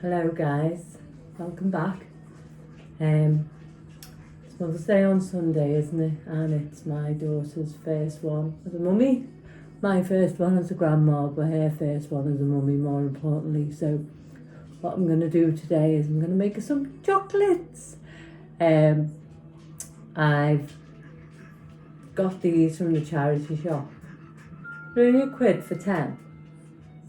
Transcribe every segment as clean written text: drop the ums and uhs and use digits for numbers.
Hello guys, welcome back. It's Mother's Day on Sunday, isn't it? And it's my daughter's first one as a mummy. My first one as a grandma, but her first one as a mummy more importantly. So what I'm going to do today is I'm going to make her some chocolates. I've got these from the charity shop. Really a quid for 10.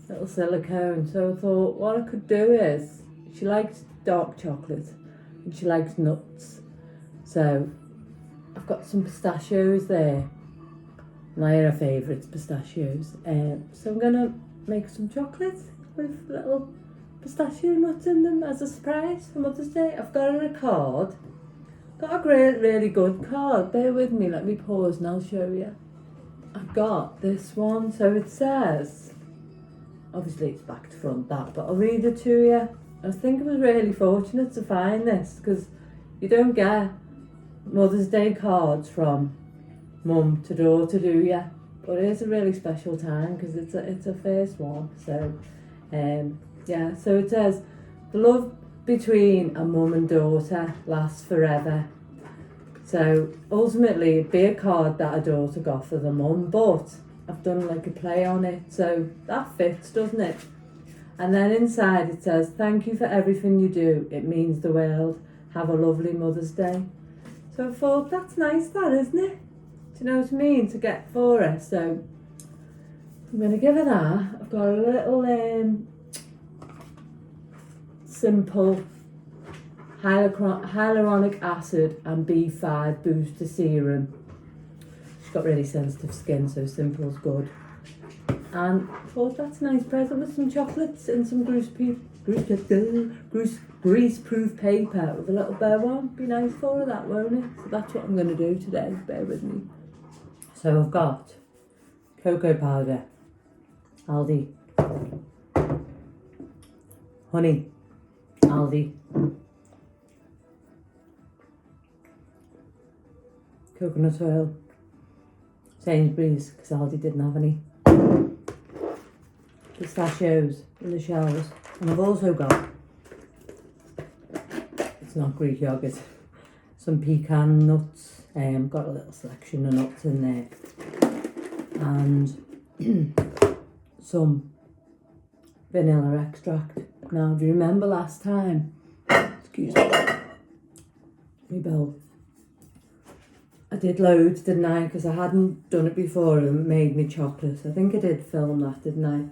Little silicone. So I thought what I could do is, she likes dark chocolate and she likes nuts. So I've got some pistachios there. My her favourites, pistachios. So I'm gonna make some chocolate with little pistachio nuts in them as a surprise for Mother's Day. I've got her a card. Got a great, really good card. Bear with me, let me pause and I'll show you. I've got this one. So it says, obviously it's back to front that, but I'll read it to you. I think I was really fortunate to find this because you don't get Mother's Day cards from mum to daughter, do you? But it is a really special time because it's a first one. So yeah, so it says, the love between a mum and daughter lasts forever. So ultimately it'd be a card that a daughter got for the mum, but I've done like a play on it, so that fits, doesn't it? And then inside it says, thank you for everything you do. It means the world. Have a lovely Mother's Day. So I thought, that's nice that, isn't it? Do you know what I mean? To get for her. So I'm going to give her that. I've got a little simple hyaluronic acid and B5 booster serum. She's got really sensitive skin, so simple is good. And I thought that's a nice present with some chocolates and some grease-proof paper with a little bow on. Be nice for her, that, won't it? So that's what I'm going to do today. Bear with me. So I've got cocoa powder, Aldi, honey, Aldi, coconut oil, Sainsbury's, because Aldi didn't have any, pistachios in the shells, and I've also got, it's not Greek yogurt, some pecan nuts. Got a little selection of nuts in there, and some vanilla extract. Now, do you remember last time? Excuse me, bell. I did loads, didn't I? Because I hadn't done it before and made me chocolates. I think I did film that, didn't I?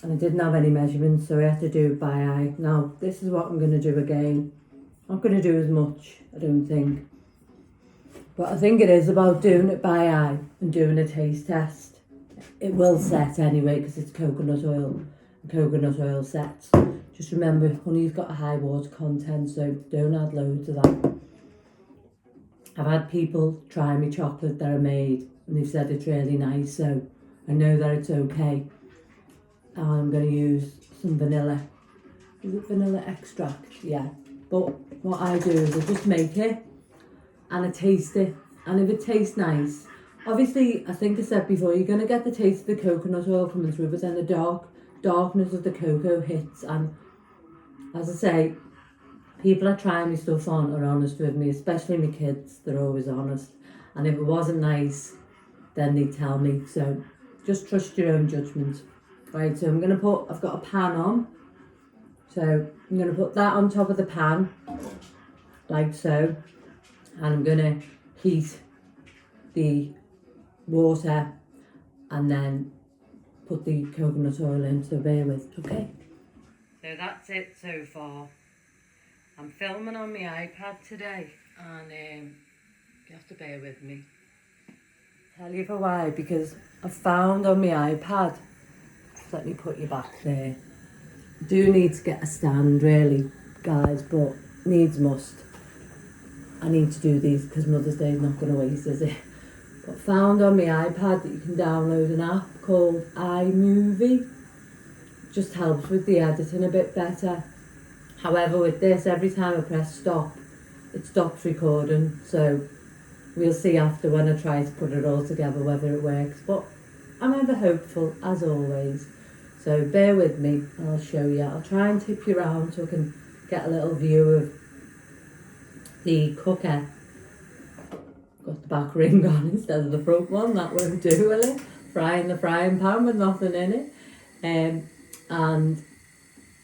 And I didn't have any measurements, so I had to do it by eye. Now, this is what I'm going to do again. I'm not going to do as much, I don't think. But I think it is about doing it by eye and doing a taste test. It will set anyway because it's coconut oil. And coconut oil sets. Just remember, honey's got a high water content, so don't add loads of that. I've had people try my chocolate that I made and they've said it's really nice, so I know that it's okay. And I'm going to use some vanilla. Is it vanilla extract? Yeah. But what I do is I just make it and I taste it. And if it tastes nice, obviously, I think I said before, you're going to get the taste of the coconut oil coming through, but then the darkness of the cocoa hits. And as I say, people are trying my stuff on are honest with me, especially my kids. They're always honest. And if it wasn't nice, then they tell me. So just trust your own judgment. Right, so I've got a pan on. So I'm going to put that on top of the pan, like so. And I'm going to heat the water and then put the coconut oil in, so bear with, okay? So that's it so far. I'm filming on my iPad today and you have to bear with me. Tell you for why, because I found on my iPad, let me put you back there. I do need to get a stand really, guys, but needs must. I need to do these because Mother's Day is not going to waste, is it? But found on my iPad that you can download an app called iMovie. Just helps with the editing a bit better. However, with this, every time I press stop, it stops recording. So we'll see after when I try to put it all together whether it works. But I'm ever hopeful, as always. So bear with me, I'll show you. I'll try and tip you around so I can get a little view of the cooker. Got the back ring on instead of the front one, that won't do, will it? Frying the frying pan with nothing in it. And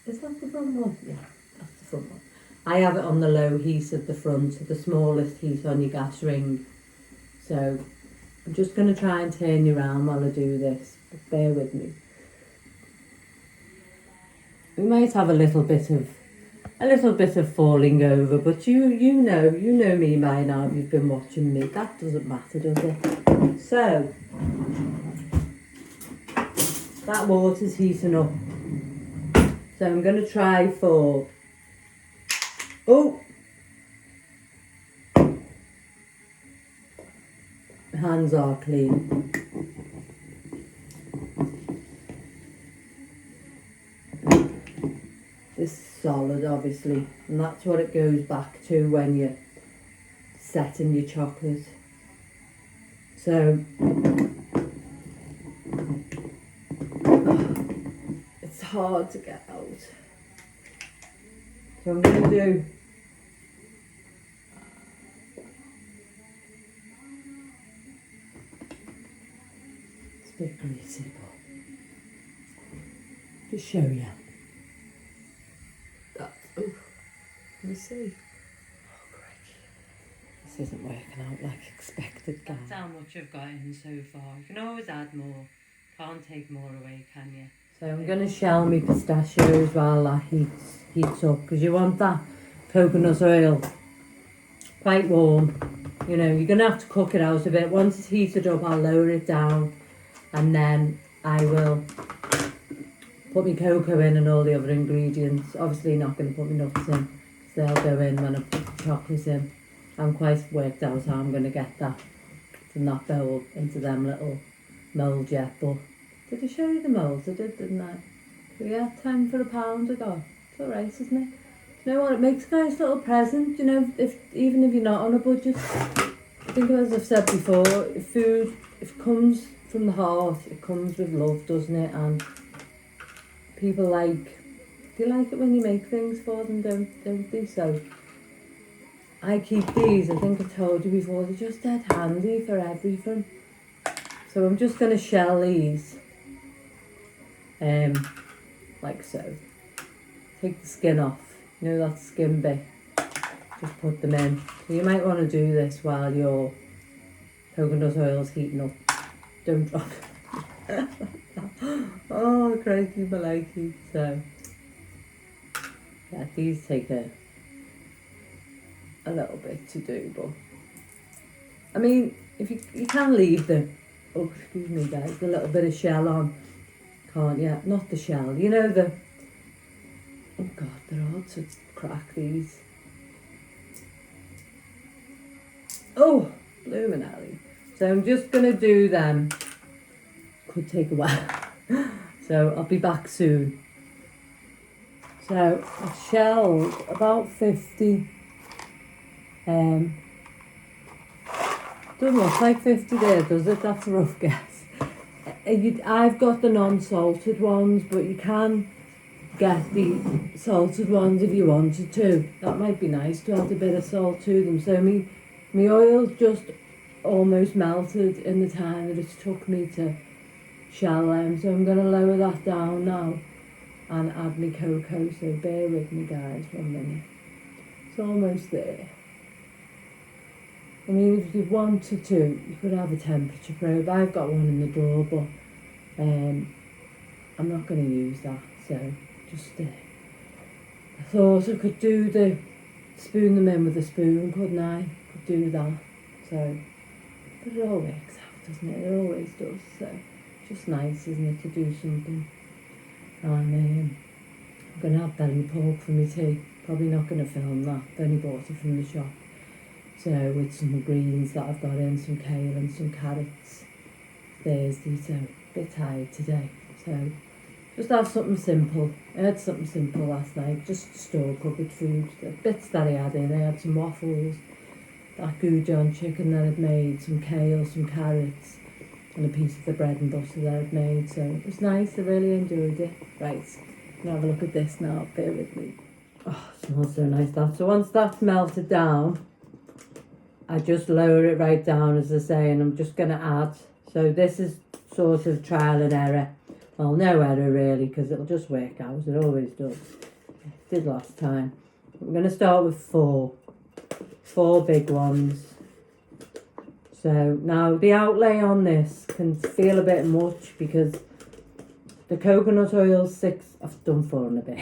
is that the front one? Yeah, that's the front one. I have it on the low heat at the front, so the smallest heat on your gas ring. So I'm just going to try and turn you around while I do this, but bear with me. We might have a little bit of falling over, but you know me by now if you've been watching me. That doesn't matter, does it? So that water's heating up. So I'm going to try for, my hands are clean. This is solid, obviously, and that's what it goes back to when you're setting your chocolate. So it's hard to get out. So I'm going to do it's a bit greasy, but just show you. Oh, let me see. Oh, crikey. This isn't working out like expected, guys. That's how much I've got in so far. You can always add more. Can't take more away, can you? So I'm going to shell my pistachios while that heats up, because you want that coconut oil quite warm. You know, you're going to have to cook it out a bit. Once it's heated up, I'll lower it down, and then I will put my cocoa in and all the other ingredients. Obviously not going to put my nuts in, because they'll go in when I put the chocolate in. I'm quite worked out how I'm going to get that from that bowl into them little moulds yet. But did I show you the moulds? I did, didn't I? We had 10 for £1 ago. It's alright, isn't it? You know what? It makes a nice little present, you know, even if you're not on a budget. I think, as I've said before, if it comes from the heart, it comes with love, doesn't it? And people they like it when you make things for them, don't they? So I keep these, I think I told you before, they're just dead handy for everything. So I'm just going to shell these, like so. Take the skin off, you know that skin bit, just put them in. So you might want to do this while your coconut oil's heating up. Don't drop it. Oh, crikey malikey. So yeah, these take a little bit to do, but I mean, if you can leave the, oh excuse me guys, the little bit of shell on, can't you? Not the shell, you know, the, oh god, they're hard to crack, these. Oh, blooming alley. So I'm just going to do them. Could take a while. So I'll be back soon. So I've shelled about 50. Doesn't look like 50 there, does it? That's a rough guess. I've got the non-salted ones, but you can get the salted ones if you wanted to. That might be nice to add a bit of salt to them. So my oil's just almost melted in the time that it's took me to shell them. So I'm going to lower that down now and add my cocoa. So bear with me guys 1 minute. It's almost there. I mean, if you wanted to, you could have a temperature probe. I've got one in the drawer, but I'm not going to use that. So just I thought I could spoon them in with a spoon, couldn't I? Could do that. So, but it all works out, doesn't it? It always does. So just nice, isn't it, to do something. And I'm going to have belly pork for me tea. Probably not going to film that. I've only bought it from the shop. So with some greens that I've got in, some kale and some carrots. Thursday, so a bit tired today. So just have something simple. I had something simple last night, just store cupboard food. The bits that I had in, I had some waffles, that goujon chicken that I'd made, some kale, some carrots, and a piece of the bread and butter that I'd made. So it was nice, I really enjoyed it. Right, now have a look at this now, bear with me. Oh, it smells so nice that. So once that's melted down, I just lower it right down, as I say, and I'm just going to add. So this is sort of trial and error. Well, no error really, because it'll just work out, it always does. It did last time. I'm going to start with four big ones. So now the outlay on this can feel a bit much because the coconut oil's I've done 4 and a bit.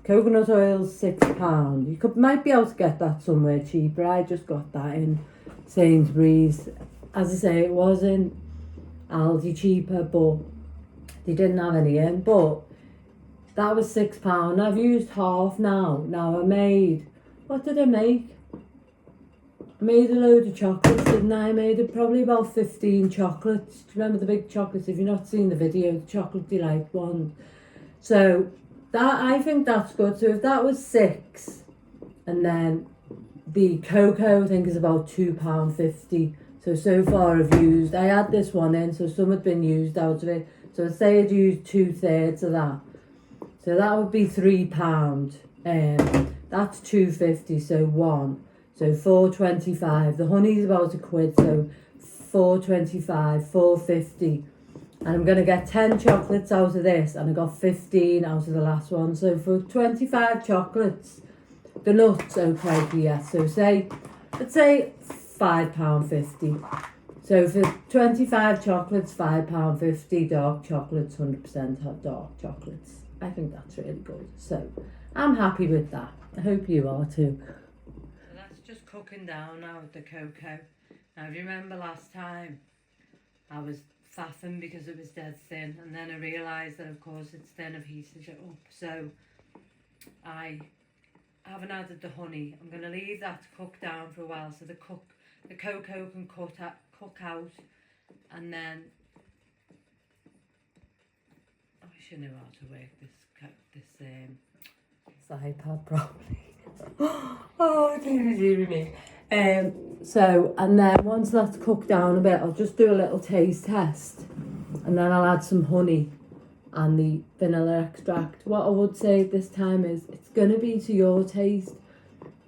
Coconut oil's £6. You might be able to get that somewhere cheaper. I just got that in Sainsbury's. As I say, it was in Aldi cheaper, but they didn't have any in. But that was £6. I've used half now. Now what did I make? I made a load of chocolates, didn't I? I made probably about 15 chocolates. Do you remember the big chocolates? If you've not seen the video, the Chocolate Delight one. So I think that's good. So if that was 6, and then the cocoa I think is about £2.50. So far I've used, I had this one in, so some had been used out of it. So say I'd used 2/3 of that. So that would be £3. That's £2.50, so 1. So £4.25. The honey's about £1, so £4.25, £4.50. And I'm going to get 10 chocolates out of this, and I got 15 out of the last one. So for 25 chocolates, the nuts okay for yes. So let's say £5.50. So for 25 chocolates, £5.50. Dark chocolates, 100% hot dark chocolates. I think that's really good. So I'm happy with that. I hope you are too. So that's just cooking down now with the cocoa. Now, if you remember last time, I was faffing because it was dead thin, and then I realised that of course it's thin, I've heated it up. So I haven't added the honey. I'm going to leave that to cook down for a while so the cocoa can cook out, and then I wish I knew how to work this iPad properly. Oh, dear me. So, and then once that's cooked down a bit, I'll just do a little taste test, and then I'll add some honey and the vanilla extract. What I would say this time is it's going to be to your taste.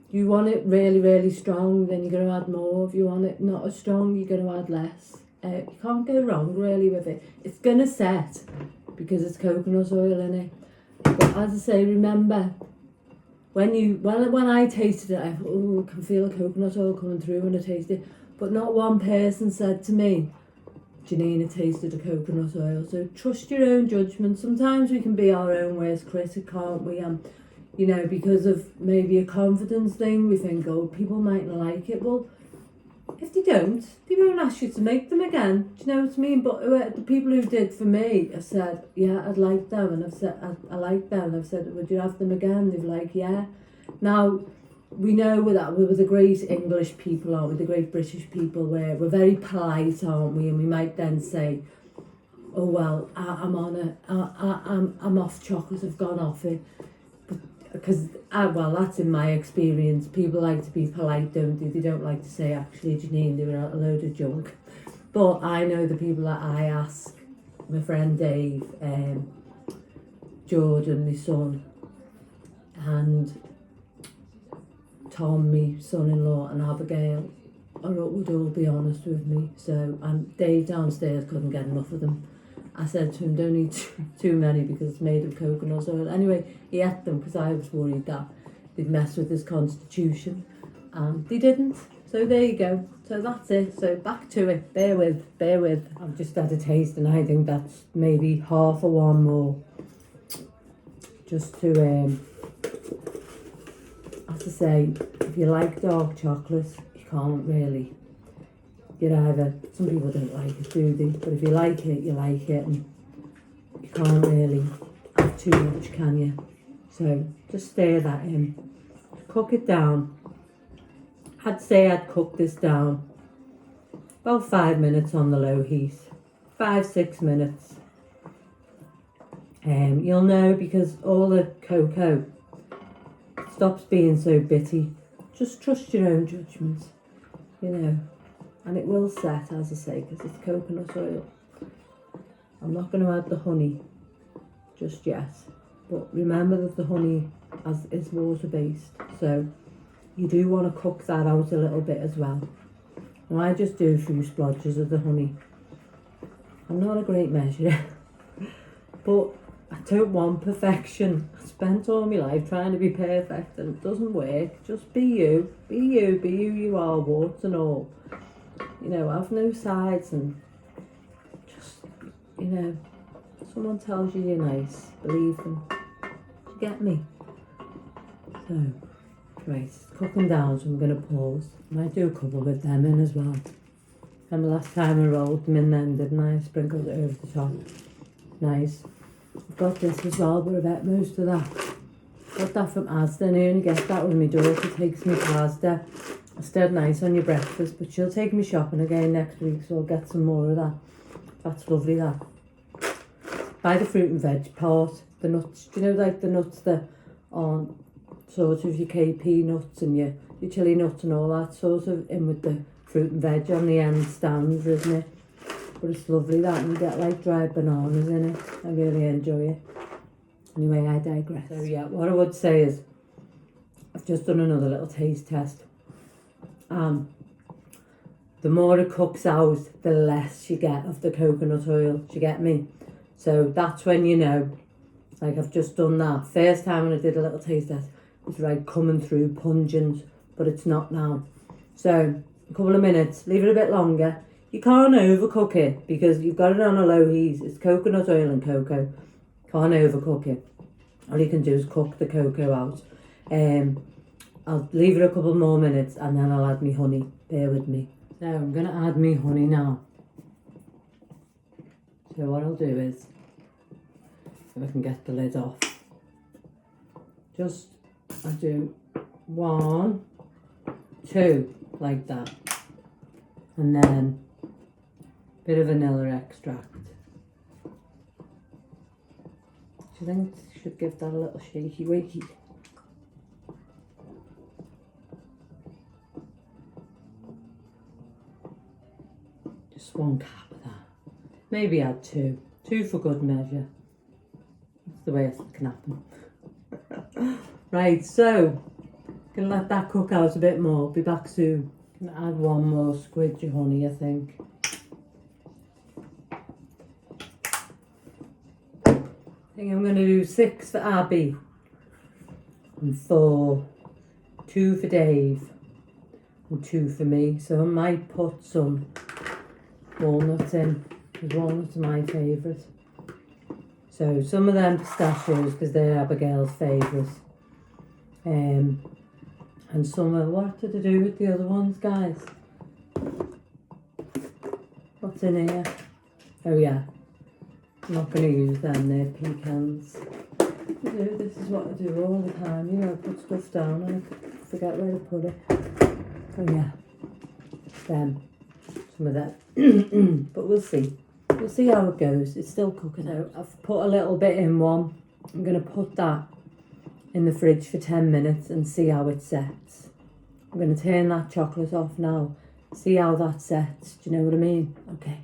If you want it really, really strong, then you're going to add more. If you want it not as strong, you're going to add less. You can't go wrong really with it. It's going to set because it's coconut oil in it. But as I say, remember, when I tasted it, I thought, oh, I can feel the coconut oil coming through when I tasted it. But not one person said to me, Janina tasted the coconut oil. So trust your own judgment. Sometimes we can be our own worst critic, can't we? You know, because of maybe a confidence thing, we think, oh, people might not like it. Well, if they don't, they won't ask you to make them again. Do you know what I mean? But the people who did for me, I said, yeah, I'd like them. And I've said, I like them. I've said, would you have them again? They've like, yeah. Now, we know that we're the great English people, aren't we? The great British people, where we're very polite, aren't we? And we might then say, oh, well, I'm off chocolate. I've gone off it. Because, well, that's in my experience. People like to be polite, don't they? They don't like to say, actually, Janine, they were a load of junk. But I know the people that I ask, my friend Dave, Jordan, my son, and Tom, my son-in-law, and Abigail, would all be honest with me. So, and Dave downstairs couldn't get enough of them. I said to him, don't eat too many because it's made of coconut oil. Anyway, he ate them because I was worried that they'd mess with his constitution. And they didn't. So there you go. So that's it. So back to it. Bear with. I've just had a taste and I think that's maybe half a one more. Just to, as I say, if you like dark chocolate, you can't really. Some people don't like it, do they? But if you like it, you like it, and you can't really have too much, can you? So just stir that in, cook it down. I'd say I'd cook this down about 5 minutes on the low heat, 5-6 minutes. You'll know because all the cocoa stops being so bitty. Just trust your own judgment, you know. and it will set, as I say, because it's coconut oil. I'm not going to add the honey just yet, but remember that the honey is water based, so you do want to cook that out a little bit as well. Now I just do a few splodges of the honey. I'm not a great measurer, but I don't want perfection. I spent all my life trying to be perfect and it doesn't work. Just be you, be who you are, warts and all. You know, have no sides, and just, you know, someone tells you you're nice, believe them. Do you get me? So, right, it's cooking down, so I'm going to pause. I might do a couple with them in as well. Remember last time I rolled them in then, didn't I? Sprinkled it over the top. Nice. I've got this as well, but I bet most of that. Got that from Asda, and I only get that when my daughter takes me to Asda. It's dead nice on your breakfast, but she'll take me shopping again next week, so I'll get some more of that. That's lovely, that. Buy the fruit and veg part, the nuts. Do you know, like the nuts that aren't sort of your KP nuts and your chili nuts and all that, sort of in with the fruit and veg on the end stands, isn't it? But it's lovely, that, and you get like dried bananas in it. I really enjoy it. Anyway, I digress. So yeah, what I would say is I've just done another little taste test. The more it cooks out, the less you get of the coconut oil. Do you get me? So that's when you know. Like, I've just done that. First time when I did a little taste test, it was like coming through pungent, but it's not now. So a couple of minutes, leave it a bit longer. You can't overcook it because you've got it on a low heat. It's coconut oil and cocoa. Can't overcook it. All you can do is cook the cocoa out. I'll leave it a couple more minutes and then I'll add me honey. Bear with me. So I'm going to add me honey now. So what I'll do is, if I can get the lid off, just I do 1, 2 like that, and then a bit of vanilla extract. Do you think I should give that a little shaky wakey? Just 1 cap of that. Maybe add 2. 2 for good measure. That's the way it can happen. Right, so gonna let that cook out a bit more. Be back soon. Gonna add 1 more squidge of honey, I think. I think I'm gonna do 6 for Abby and 2 for Dave and 2 for me. So I might put some walnuts in, because walnuts are my favourite. So some of them pistachios, because they're Abigail's favourites. And some are, what did I do with the other ones, guys? What's in here? Oh yeah, I'm not going to use them, they're pecans. This is what I do all the time, you know, I put stuff down and I forget where to put it. Oh yeah, them. Some of that. But we'll see. We'll see how it goes. It's still cooking out. I've put a little bit in one. I'm going to put that in the fridge for 10 minutes and see how it sets. I'm going to turn that chocolate off now. See how that sets. Do you know what I mean? Okay.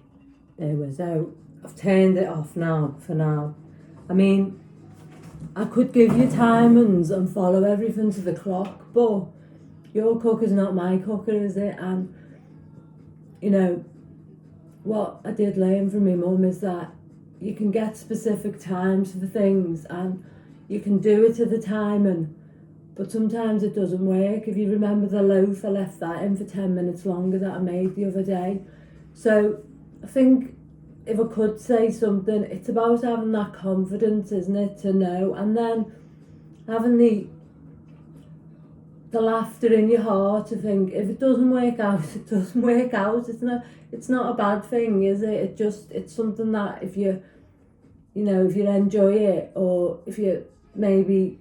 There we go. I've turned it off now for now. I mean, I could give you timings and follow everything to the clock, but your cooker's not my cooker, is it? And you know, what I did learn from my mum is that you can get specific times for things and you can do it to the timing, but sometimes it doesn't work. If you remember the loaf, I left that in for 10 minutes longer that I made the other day. So I think if I could say something, it's about having that confidence, isn't it, to know, and then having the laughter in your heart to think, if it doesn't work out, it doesn't work out. It's not a bad thing, is it? It's something that if you enjoy it, or if you maybe,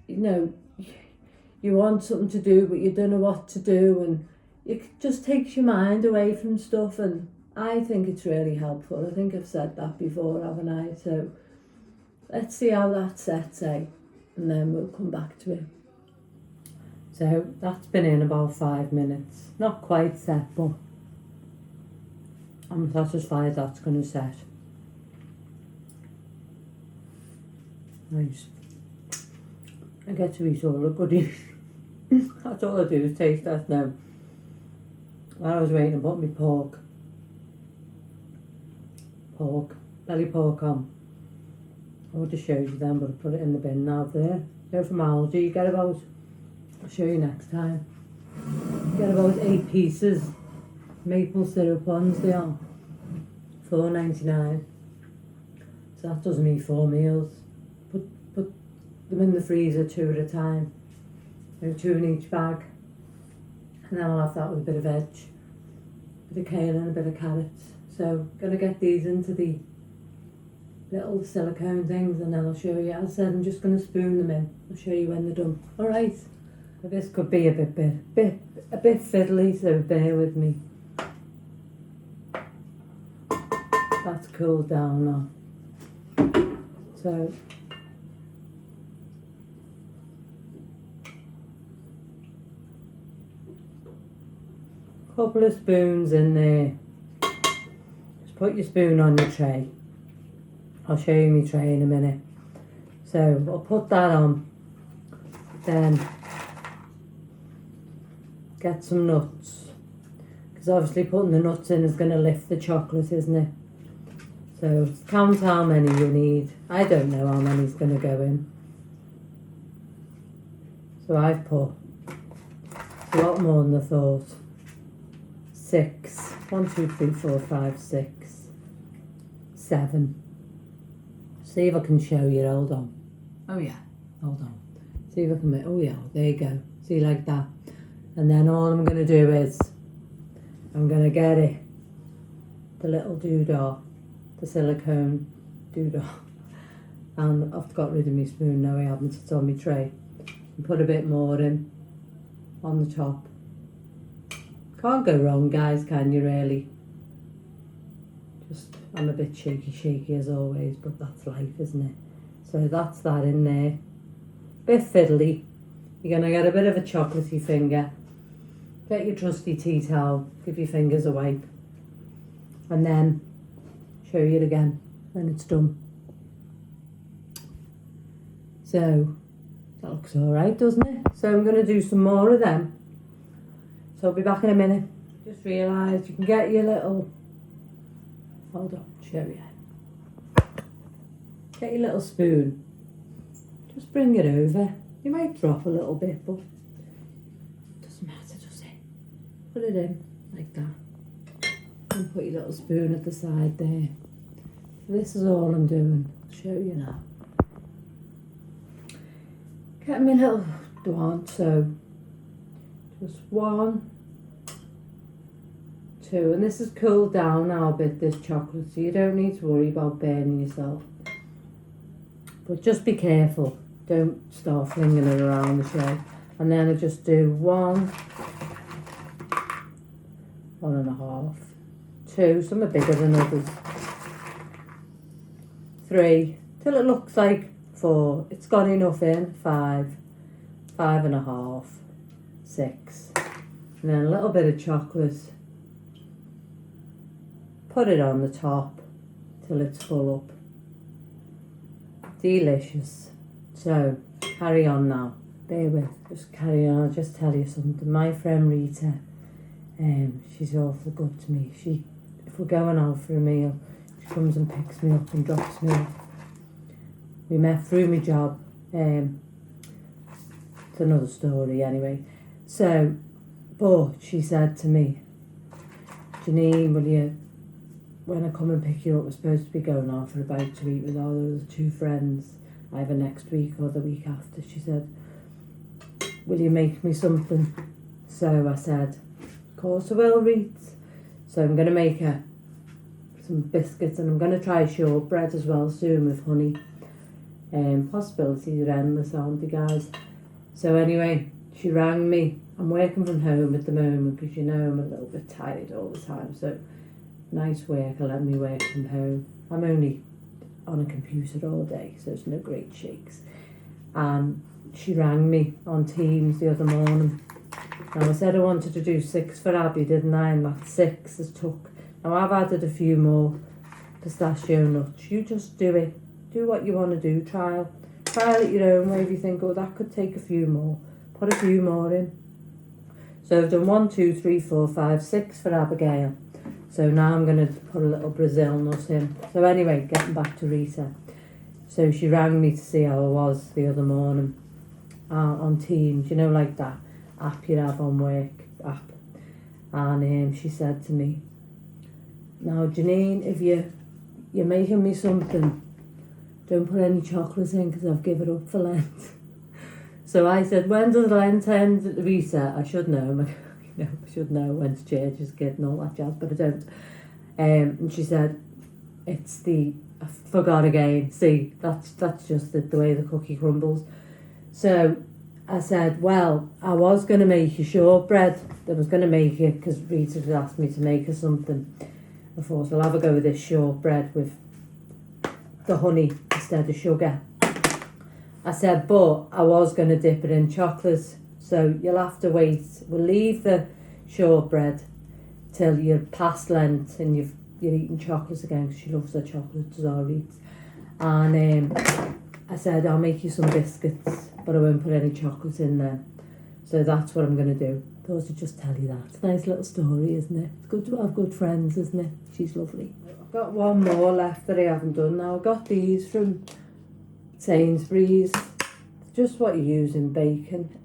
you want something to do but you don't know what to do, and it just takes your mind away from stuff, and I think it's really helpful. I think I've said that before, haven't I? So let's see how that sets, and then we'll come back to it. So that's been in about 5 minutes. Not quite set, but I'm satisfied that's going to set. Nice. I get to eat all the goodies. That's all I do is taste that now. While I was waiting, I bought me pork, belly pork on. I would have showed you them, but I put it in the bin now. They're from Aldi. You get about, I'll show you next time. You get about 8 pieces. Maple syrup ones they are. $4.99. So that does me 4 meals. Put them in the freezer 2 at a time. Maybe 2 in each bag. And then I'll have that with a bit of veg. A bit of kale and a bit of carrots. So gonna get these into the little silicone things and then I'll show you. As I said, I'm just gonna spoon them in. I'll show you when they're done. Alright. So this could be a bit fiddly, so bear with me. That's cooled down now. So couple of spoons in there. Just put your spoon on your tray. I'll show you my tray in a minute. So I'll put that on. Then get some nuts. Because obviously putting the nuts in is going to lift the chocolate, isn't it? So count how many you need. I don't know how many's going to go in. So I've put a lot more than I thought. 6. 1, 2, 3, 4, 5, 6, 7. See if I can show you. Hold on. Oh yeah, hold on. See if I can make. Oh yeah, there you go. See, like that. And then all I'm going to do is I'm going to get it, the little doodah, the silicone doodah. And I've got rid of my spoon. No, I haven't. It's on my tray. And put a bit more in on the top. Can't go wrong, guys, can you really? Just, I'm a bit shaky as always, but that's life, isn't it? So that's that in there. Bit fiddly. You're going to get a bit of a chocolatey finger. Get your trusty tea towel. Give your fingers a wipe. And then show you it again when it's done. So that looks alright, doesn't it? So I'm going to do some more of them. So I'll be back in a minute. Just realised you can get your little, hold on, show you. Get your little spoon. Just bring it over. You might drop a little bit, but it doesn't matter, does it? Put it in like that. And put your little spoon at the side there. This is all I'm doing. I'll show you now. Get me a little douant, so just 1, 2, and this has cooled down now a bit, this chocolate, so you don't need to worry about burning yourself. But just be careful, don't start flinging it around the tray. And then I just do 1, 1.5, 2, some are bigger than others, 3, till it looks like 4. It's got enough in. 5, 5.5, 6, and then a little bit of chocolate. Put it on the top till it's full up. Delicious. So carry on now. Bear with. Just carry on. I'll just tell you something. My friend Rita, she's awful good to me. If we're going out for a meal, she comes and picks me up and drops me off. We met through my job. It's another story anyway. So, but she said to me, Janine, will you, when I come and pick you up, we're supposed to be going out for a bite to eat with our other 2 friends, either next week or the week after. She said, will you make me something? So I said, of course I will, Reeds. So I'm going to make her some biscuits, and I'm going to try shortbread as well soon with honey. Possibilities are endless, aren't they, guys? So anyway, she rang me. I'm working from home at the moment because, you know, I'm a little bit tired all the time. So nice worker let me work from home. I'm only on a computer all day, so it's no great shakes. And she rang me on Teams the other morning. Now I said I wanted to do 6 for Abby, didn't I? And that 6 has took Now I've added a few more pistachio nuts. You just do it. Do what you want to do. Trial it your own way. If you think, oh, that could take a few more, put a few more in. So I've done 1, 2, 3, 4, 5, 6 for Abigail. So now I'm going to put a little Brazil nut in. So anyway, getting back to Rita. So she rang me to see how I was the other morning on Teams, you know, like that app you have on work app. And she said to me, now Janine, if you're making me something, don't put any chocolates in because I've given up for Lent. So I said, when does Lent end, Rita? I should know. I should know when to church is good and all that jazz, but I don't. And she said, I forgot again. See, that's just the way the cookie crumbles. So I said, well, I was going to make you shortbread. I was going to make it because Rita had asked me to make her something. I thought, I'll have a go with this shortbread with the honey instead of sugar. I said, but I was going to dip it in chocolate, so you'll have to wait. We'll leave the shortbread till you're past Lent and you're eating chocolates again, because she loves her chocolate, Zara eats. And I said, I'll make you some biscuits, but I won't put any chocolate in there. So that's what I'm going to do. Thought I'd just tell you that. It's a nice little story, isn't it? It's good to have good friends, isn't it? She's lovely. I've got one more left that I haven't done now. I got these from Sainsbury's. Just what you use in baking.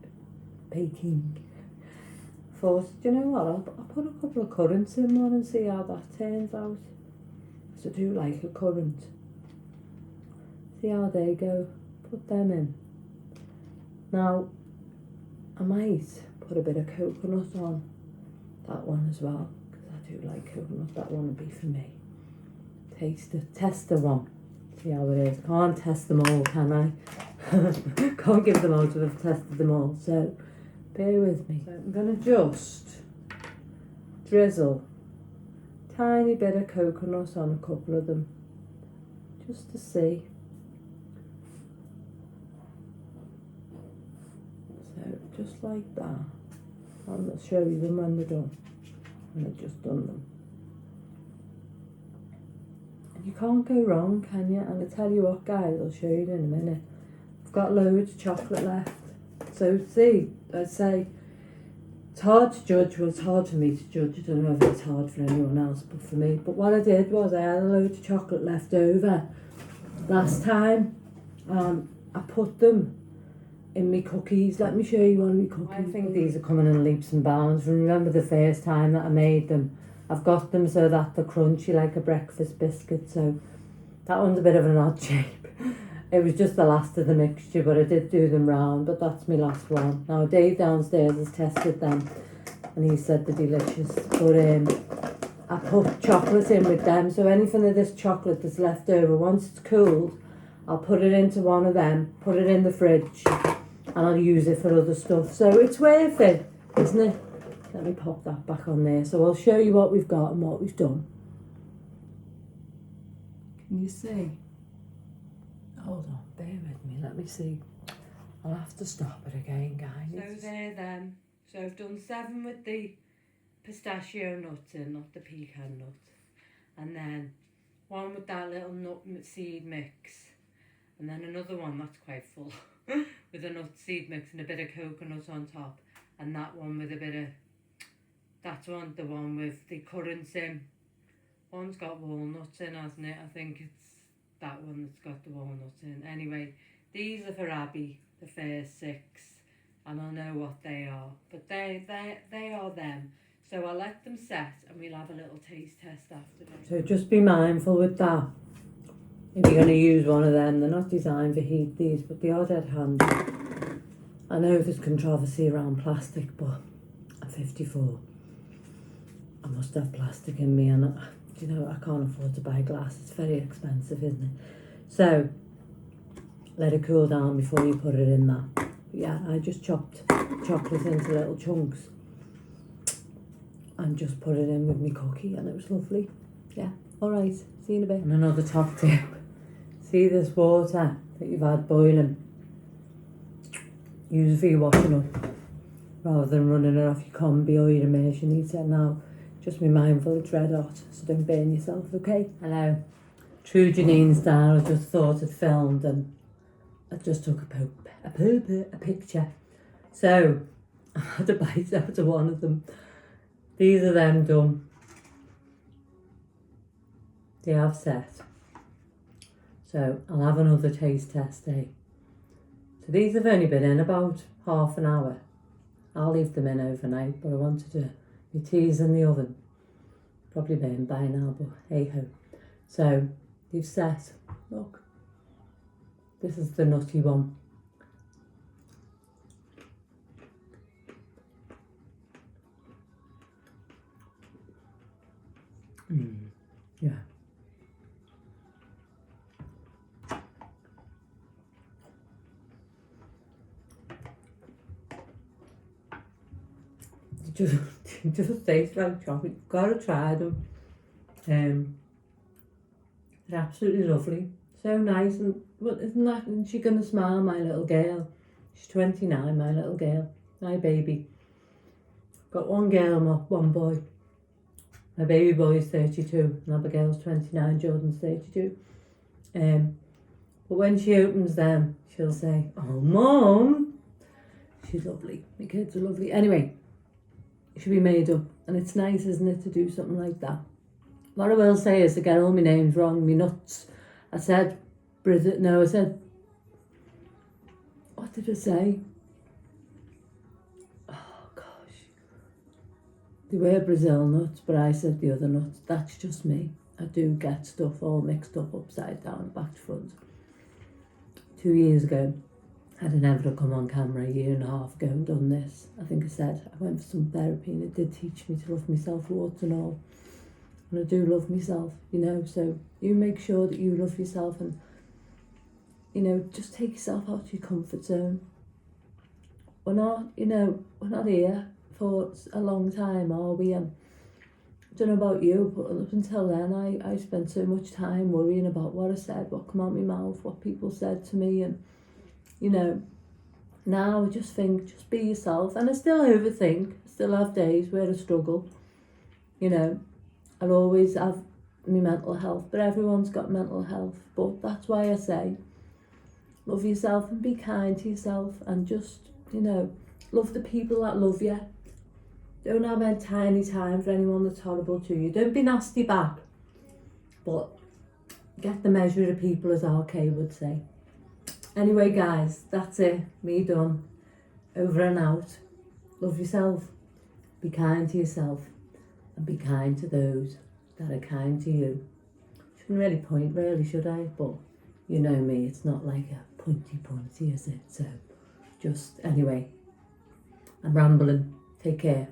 Thought, do you know what, I'll put a couple of currants in one and see how that turns out. So I do like a currant. See how they go. Put them in. Now, I might put a bit of coconut on that one as well, because I do like coconut. That one would be for me. Test the one. See how it is. Can't test them all, can I? Can't give them all till I've tested them all. So bear with me. So I'm going to just drizzle a tiny bit of coconut on a couple of them, just to see. So just like that. I'll show you them when we're done. And I've just done them. You can't go wrong, can you? And I tell you what, guys, I'll show you in a minute. I've got loads of chocolate left. So see, I'd say it's hard to judge. Well, it's hard for me to judge. I don't know if it's hard for anyone else, but for me. But what I did was I had a load of chocolate left over last time. I put them in my cookies. Let me show you one of my cookies. I think these are coming in leaps and bounds. Remember the first time that I made them? I've got them so that they're crunchy like a breakfast biscuit. So that one's a bit of an odd shape. It was just the last of the mixture, but I did do them round, but that's my last one. Now Dave downstairs has tested them and he said they're delicious. But I put chocolate in with them, so anything of this chocolate that's left over, once it's cooled, I'll put it into one of them, put it in the fridge, and I'll use it for other stuff. So it's worth it, isn't it? Let me pop that back on there. So I'll show you what we've got and what we've done. Can you see? Hold on, bear with me, let me see. I'll have to stop it again, guys. So there then. So I've done 7 with the pistachio nuts in, not the pecan nut. And then 1 with that little nut seed mix. And then another one that's quite full with a nut seed mix and a bit of coconut on top. And that one with a bit of, that's one, the one with the currants in. One's got walnuts in, hasn't it? I think it's that one that's got the walnuts in. Anyway, these are for Abby, the first 6, and I know what they are. But they are them. So I'll let them set and we'll have a little taste test after that. So just be mindful with that. If you're going to use one of them, they're not designed for heat, these, but they are dead handy. I know there's controversy around plastic, but I'm 54. I must have plastic in me, and you know, I can't afford to buy glass. It's very expensive, isn't it? So let it cool down before you put it in that. But yeah, I just chopped chocolate into little chunks and just put it in with my cookie, and it was lovely. Yeah, all right, see you in a bit. And another top tip. See this water that you've had boiling? Use it for your washing up rather than running it off your combi or your immersion heater. Now, Just be mindful it's red hot, so don't burn yourself, okay? Hello. True Janine style, I just thought I'd filmed and I just took a picture. So, I had a bite out of one of them. These are them done. They have set. So, I'll have another taste test, eh? So these have only been in about half an hour. I'll leave them in overnight, but I wanted to, my tea's in the oven. Probably been by now, but hey ho. So, they've set. Look. This is the nutty one. Yeah. It just tastes like chocolate. You've got to try them. They're absolutely lovely. So nice. And what isn't that? Isn't she gonna smile, my little girl? She's 29, my little girl. My baby. Got one girl and one boy. My baby boy is 32, and Abigail's 29, Jordan's 32. But when she opens them, she'll say, "Oh, Mum." She's lovely. My kids are lovely. Anyway, it should be made up. And it's nice, isn't it, to do something like that. What I will say is to get all my names wrong, me nuts. I said Brazil. No, I said, what did I say? Oh gosh, they were Brazil nuts, but I said the other nuts. That's just me. I do get stuff all mixed up, upside down, back to front. 2 years ago, I had an ever come on camera a year and a half ago and done this. I think I said I went for some therapy and it did teach me to love myself, warts and all. And I do love myself, you know, so you make sure that you love yourself and, you know, just take yourself out of your comfort zone. We're not here for a long time, are we? And I don't know about you, but up until then, I spent so much time worrying about what I said, what come out my mouth, what people said to me, and, you know, now I just think, just be yourself. And I still overthink, I still have days where I struggle, you know. I'll always have my mental health, but everyone's got mental health. But that's why I say, love yourself and be kind to yourself and just, you know, love the people that love you. Don't have a tiny time for anyone that's horrible to you. Don't be nasty back, but get the measure of people, as RK would say. Anyway, guys, that's it. Me done. Over and out. Love yourself. Be kind to yourself. And be kind to those that are kind to you. Shouldn't really point, really, should I? But you know me, it's not like a pointy, is it? So, just, anyway, I'm rambling. Take care.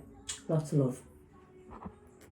Lots of love.